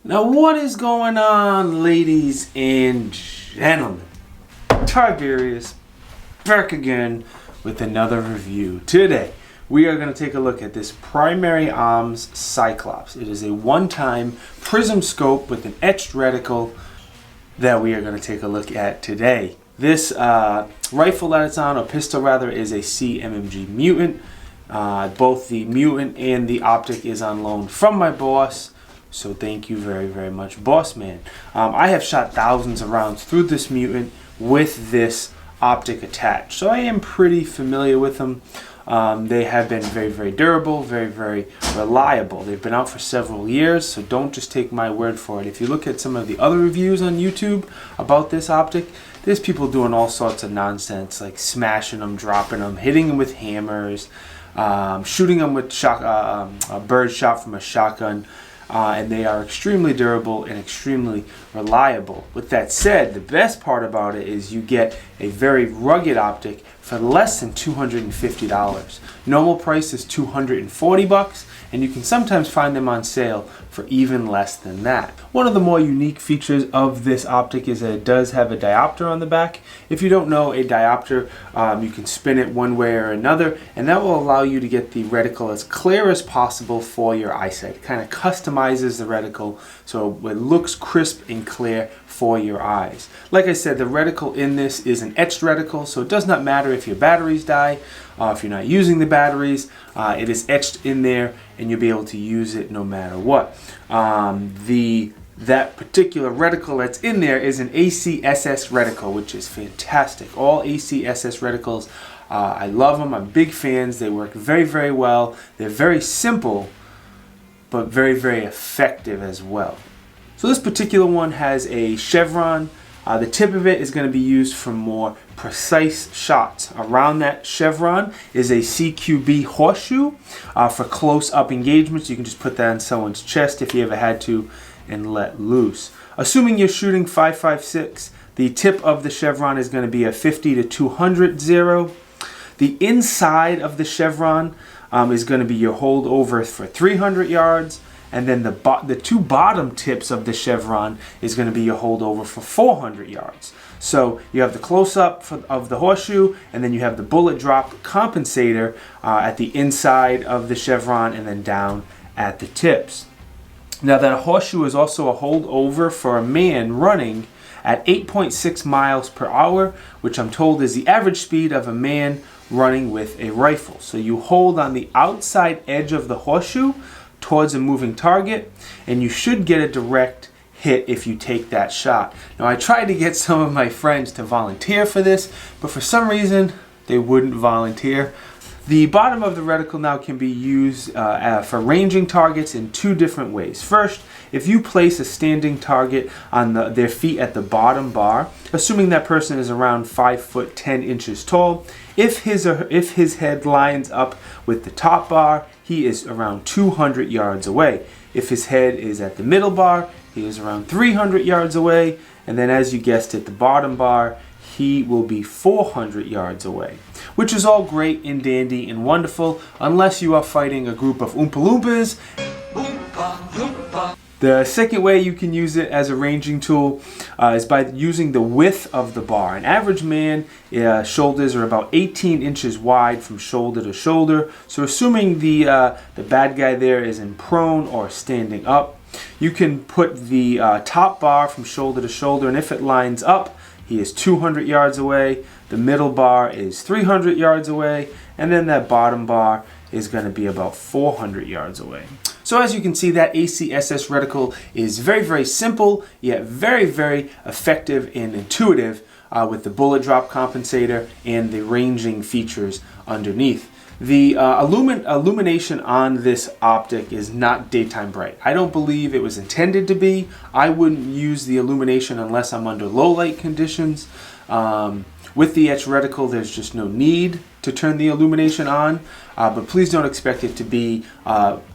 Now what is going on, ladies and gentlemen? Tiberius back again with another review. Today we are going to take a look at this primary Arms Cyclops. It is a one-time prism scope with an etched reticle that we are going to take a look at today. This rifle that it's on, or pistol rather, is a CMMG Mutant. Both the Mutant and the optic is on loan from my boss. So thank you very, very much, boss man. I have shot thousands of rounds through this Mutant with this optic attached. So I am pretty familiar with them. They have been very, very durable, very, very reliable. They've been out for several years, so don't just take my word for it. If you look at some of the other reviews on YouTube about this optic, there's people doing all sorts of nonsense, like smashing them, dropping them, hitting them with hammers, shooting them with a bird shot from a shotgun. And they are extremely durable and extremely reliable. With that said, the best part about it is you get a very rugged optic for less than $250. Normal price is $240, and you can sometimes find them on sale for even less than that. One of the more unique features of this optic is that it does have a diopter on the back. If you don't know, a diopter, you can spin it one way or another, and that will allow you to get the reticle as clear as possible for your eyesight. It kind of customizes the reticle so it looks crisp and clear for your eyes. Like I said, the reticle in this is an etched reticle, so it does not matter if your batteries die, if you're not using the batteries, it is etched in there and you'll be able to use it no matter what. That particular reticle that's in there is an ACSS Reticle, which is fantastic. All ACSS reticles, I love them. I'm big fans. They work very, very well. They're very simple, but very, very effective as well. So this particular one has a chevron. The tip of it is going to be used for more precise shots. Around that chevron is a CQB horseshoe for close-up engagements. You can just put that on someone's chest if you ever had to and let loose. Assuming you're shooting 5.56, the tip of the chevron is going to be a 50 to 200 zero. The inside of the chevron is going to be your holdover for 300 yards. And then the two bottom tips of the chevron is going to be your holdover for 400 yards. So you have the close-up of the horseshoe, and then you have the bullet drop compensator at the inside of the chevron and then down at the tips. Now that horseshoe is also a holdover for a man running at 8.6 miles per hour, which I'm told is the average speed of a man running with a rifle. So you hold on the outside edge of the horseshoe towards a moving target, and you should get a direct hit if you take that shot. Now I tried to get some of my friends to volunteer for this, but for some reason they wouldn't volunteer. The bottom of the reticle now can be used for ranging targets in two different ways. First, if you place a standing target on their feet at the bottom bar, assuming that person is around 5'10" tall, if his head lines up with the top bar, he is around 200 yards away. If his head is at the middle bar, he is around 300 yards away. And then, as you guessed it, the bottom bar, he will be 400 yards away. Which is all great and dandy and wonderful, unless you are fighting a group of Oompa Loompas. The second way you can use it as a ranging tool is by using the width of the bar. An average man shoulders are about 18 inches wide from shoulder to shoulder. So assuming the bad guy there is in prone or standing up, you can put the top bar from shoulder to shoulder, and if it lines up, he is 200 yards away. The middle bar is 300 yards away, and then that bottom bar is going to be about 400 yards away. So as you can see, that ACSS reticle is very, very simple, yet very, very effective and intuitive with the bullet drop compensator and the ranging features underneath. The illumination on this optic is not daytime bright. I don't believe it was intended to be. I wouldn't use the illumination unless I'm under low light conditions. With the etched reticle, there's just no need to turn the illumination on, but please don't expect it to be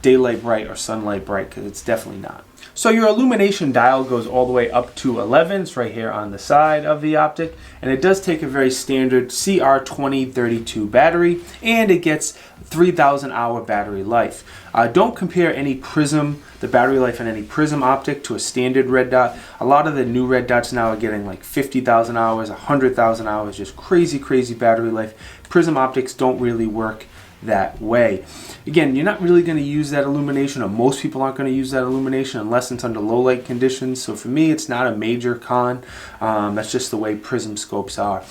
daylight bright or sunlight bright, because it's definitely not. So your illumination dial goes all the way up to 11. It's right here on the side of the optic, and it does take a very standard CR2032 battery, and it gets 3,000 hour battery life. Don't compare any Prism, the battery life in any Prism optic, to a standard red dot. A lot of the new red dots now are getting like 50,000 hours, 100,000 hours, just crazy battery life. Prism optics don't really work that way. Again, you're not really going to use that illumination, or most people aren't going to use that illumination unless it's under low light conditions. So for me, it's not a major con. That's just the way prism scopes are.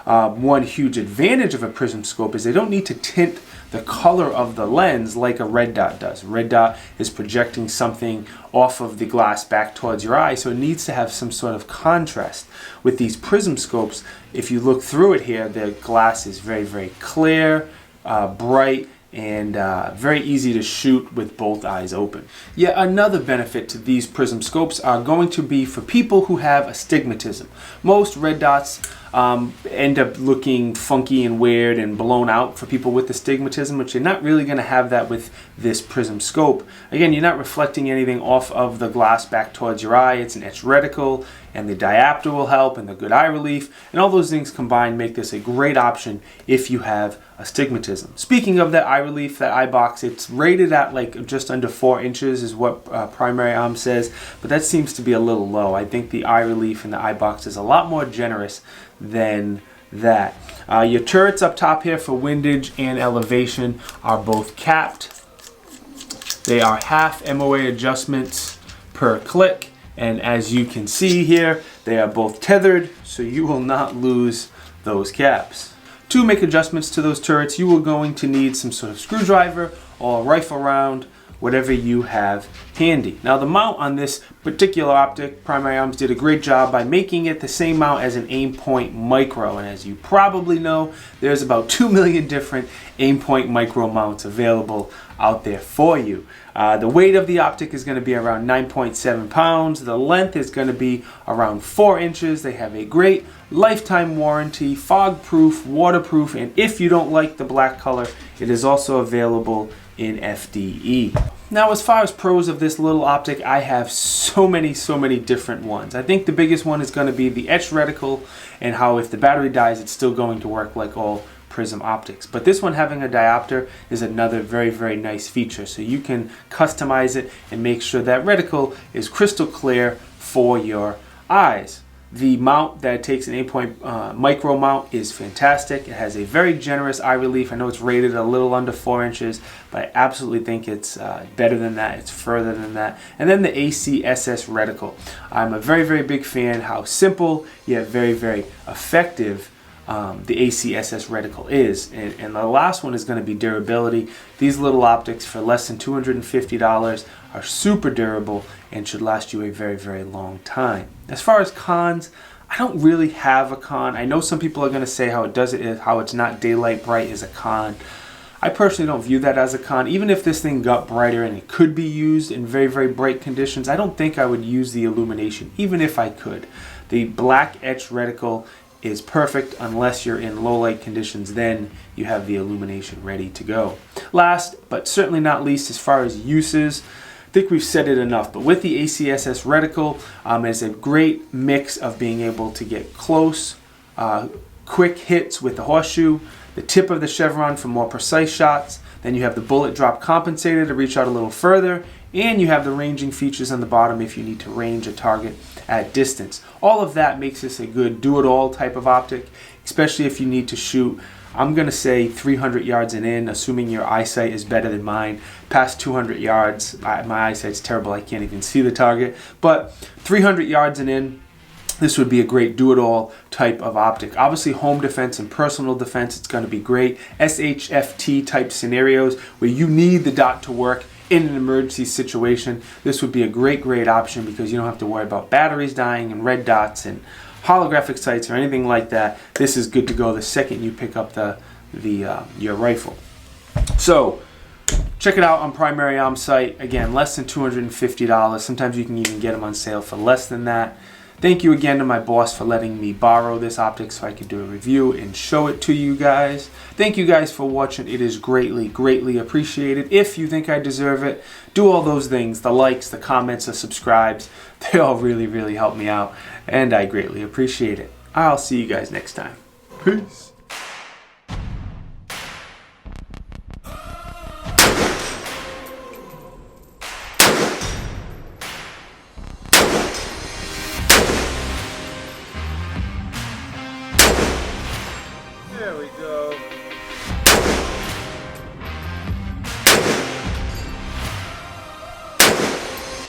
One huge advantage of a prism scope is they don't need to tint the color of the lens like a red dot does. A red dot is projecting something off of the glass back towards your eye, so it needs to have some sort of contrast. With these prism scopes, if you look through it here, the glass is very clear, bright, and very easy to shoot with both eyes open. Yet another benefit to these prism scopes are going to be for people who have astigmatism. Most red dots end up looking funky and weird and blown out for people with astigmatism, but you're not really going to have that with this prism scope. Again, you're not reflecting anything off of the glass back towards your eye. It's an etched reticle, and the diopter will help, and the good eye relief, and all those things combined make this a great option if you have astigmatism. Speaking of that eye relief, that eye box, it's rated at like just under 4 inches is what Primary Arms says, but that seems to be a little low. I think the eye relief in the eye box is a lot more generous than that. Your turrets up top here for windage and elevation are both capped. They are half MOA adjustments per click, and as you can see here, they are both tethered, so you will not lose those caps. To make adjustments to those turrets, you are going to need some sort of screwdriver or a rifle round, whatever you have handy. Now the mount on this particular optic, Primary Arms did a great job by making it the same mount as an Aimpoint Micro, and as you probably know, there's about 2 million different Aimpoint Micro mounts available out there for you. The weight of the optic is going to be around 9.7 pounds. The length is going to be around 4 inches. They have a great lifetime warranty, fog-proof, waterproof, and if you don't like the black color, it is also available in FDE. Now, as far as pros of this little optic, I have so many different ones. I think the biggest one is going to be the etched reticle, and how if the battery dies, it's still going to work like all Prism optics. But this one having a diopter is another very nice feature. So you can customize it and make sure that reticle is crystal clear for your eyes. The mount that takes an Aimpoint Micro mount is fantastic. It has a very generous eye relief. I know it's rated a little under 4 inches, but I absolutely think it's better than that. It's further than that. And then the ACSS Reticle. I'm a very big fan how simple yet very effective the ACSS Reticle is. And the last one is going to be durability. These little optics for less than $250 are super durable and should last you a very long time. As far as cons, I don't really have a con. I know some people are going to say how it's not daylight bright is a con. I personally don't view that as a con. Even if this thing got brighter and it could be used in very bright conditions, I don't think I would use the illumination, even if I could. The black etched reticle is perfect unless you're in low light conditions. Then you have the illumination ready to go. Last but certainly not least, as far as uses, I think we've said it enough, but with the ACSS Reticle, it's a great mix of being able to get close, quick hits with the horseshoe, the tip of the chevron for more precise shots, then you have the bullet drop compensator to reach out a little further, and you have the ranging features on the bottom if you need to range a target at distance. All of that makes this a good do-it-all type of optic, especially if you need to shoot, I'm going to say 300 yards and in, assuming your eyesight is better than mine. Past 200 yards, my eyesight's terrible, I can't even see the target, but 300 yards and in, this would be a great do-it-all type of optic. Obviously, home defense and personal defense, it's going to be great. SHFT type scenarios where you need the dot to work in an emergency situation, this would be a great option because you don't have to worry about batteries dying and red dots and holographic sights or anything like that. This is good to go the second you pick up your rifle. So check it out on Primary Arms site. Again, less than $250. Sometimes you can even get them on sale for less than that. Thank you again to my boss for letting me borrow this optic so I could do a review and show it to you guys. Thank you guys for watching. It is greatly, greatly appreciated. If you think I deserve it, do all those things, the likes, the comments, the subscribes. They all really, really help me out, and I greatly appreciate it. I'll see you guys next time. Peace. There we go.